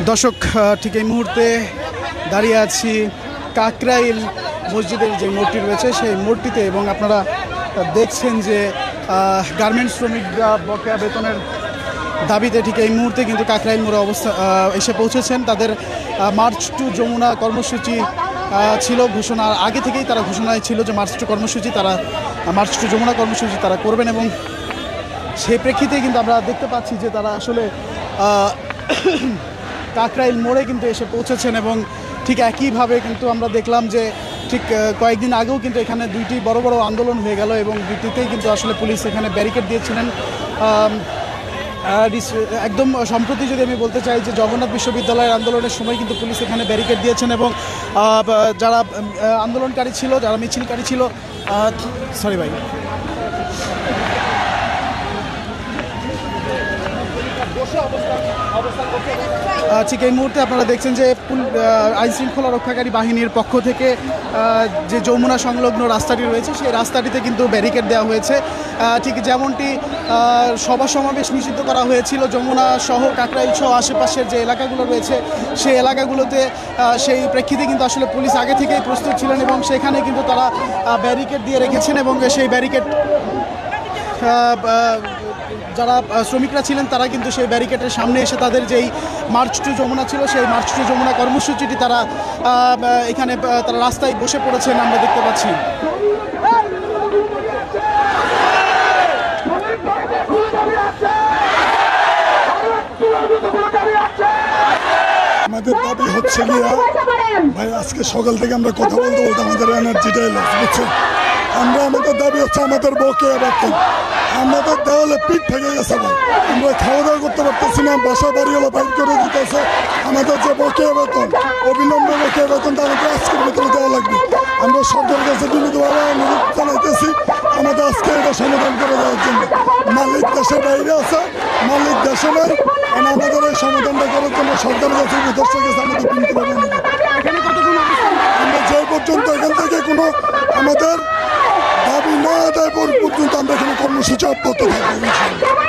দর্শক ঠিক এই মুহূর্তে দাঁড়িয়ে আছি কাকরাইল মসজিদের যে মোড়টি রয়েছে সেই মোড়টিতে, এবং আপনারা দেখছেন যে গার্মেন্টস শ্রমিকরা বকেয়া বেতনের দাবিতে ঠিক এই মুহূর্তে কিন্তু কাকরাইল মোড়ে এসে পৌঁছেছেন। তাদের মার্চ টু যমুনা কর্মসূচি ছিল, ঘোষণার আগে থেকেই তারা ঘোষণায় ছিল যে মার্চ টু যমুনা কর্মসূচি তারা করবেন, এবং সেই প্রেক্ষিতে কিন্তু আমরা দেখতে পাচ্ছি যে তারা আসলে কাকরাইল মোড়ে কিন্তু এসে পৌঁছেছেন। এবং ঠিক একইভাবে কিন্তু আমরা দেখলাম যে ঠিক কয়েকদিন আগেও কিন্তু এখানে দুইটি বড় বড় আন্দোলন হয়ে গেল, এবং দুটিতেই কিন্তু আসলে পুলিশ এখানে ব্যারিকেড দিয়েছিলেন। একদম সম্প্রতি যদি আমি বলতে চাই যে জগন্নাথ বিশ্ববিদ্যালয়ের আন্দোলনের সময় কিন্তু পুলিশ এখানে ব্যারিকেড দিয়েছেন, এবং যারা আন্দোলনকারী ছিল, যারা মিছিলকারী ছিল, সরি ভাই, ঠিক এই মুহূর্তে আপনারা দেখছেন যে আইনশৃঙ্খলা রক্ষাকারী বাহিনীর পক্ষ থেকে যে যমুনা সংলগ্ন রাস্তাটি রয়েছে সেই রাস্তাটিতে কিন্তু ব্যারিকেড দেওয়া হয়েছে। ঠিক যেমনটি সভা সমাবেশ নিষিদ্ধ করা হয়েছিল যমুনা সহ কাকরাইল সহ আশেপাশের যে এলাকাগুলো রয়েছে সেই এলাকাগুলোতে, সেই প্রেক্ষিতে কিন্তু আসলে পুলিশ আগে থেকেই প্রস্তুত ছিলেন, এবং সেখানে কিন্তু তারা ব্যারিকেড দিয়ে রেখেছেন। এবং সেই ব্যারিকেড যারা শ্রমিকরা ছিলেন তারা কিন্তু সেই ব্যারিকেডের সামনে এসে তাদের যেই মার্চ টু যমুনা ছিল সেই মার্চ টু যমুনা কর্মসূচিটি তারা এখানে তারা রাস্তায় বসে পড়েছেন আমরা দেখতে পাচ্ছি। আমাদের দাবি হচ্ছে গিয়া ভাই, আজকে সকাল থেকে আমরা কথা বলতে আমাদের এনার্জিটাই লস, বুঝছেন? আমাদের দাবি হচ্ছে আমাদের বকেয়া বেতন। আমাদের দেওয়ালে পিঠ থেকে গেছে ভাই, আমরা খাওয়া দাওয়া করতে পারতেছি না, বাসা বাড়ি হলো বাইর করে দিতেছে। আমাদের যে বকেয়া বেতন, অবিলম্বে বকেয়া বেতনটা আমাদের আজকের বেতনে দেওয়া লাগবে। আমরা সরকারের কাছে বিনীতভাবে অনুরোধ জানাইতেছি আমাদের আজকে এটা সমাধান করে দেওয়ার জন্য। মালিক দেশের বাইরে আছে, মালিক দেশে নেই, আমাদের এই সমাধানটা করার জন্য সরকারের কাছে দর্শকের কাছে আমাদের বিনীতভাবে অনুরোধ। আমরা যে পর্যন্ত এখান থেকে কোনো আমাদের দাবি না আদায় পর্যন্ত আমরা এখানে কর্মসূচি অব্যাহত থাকবো।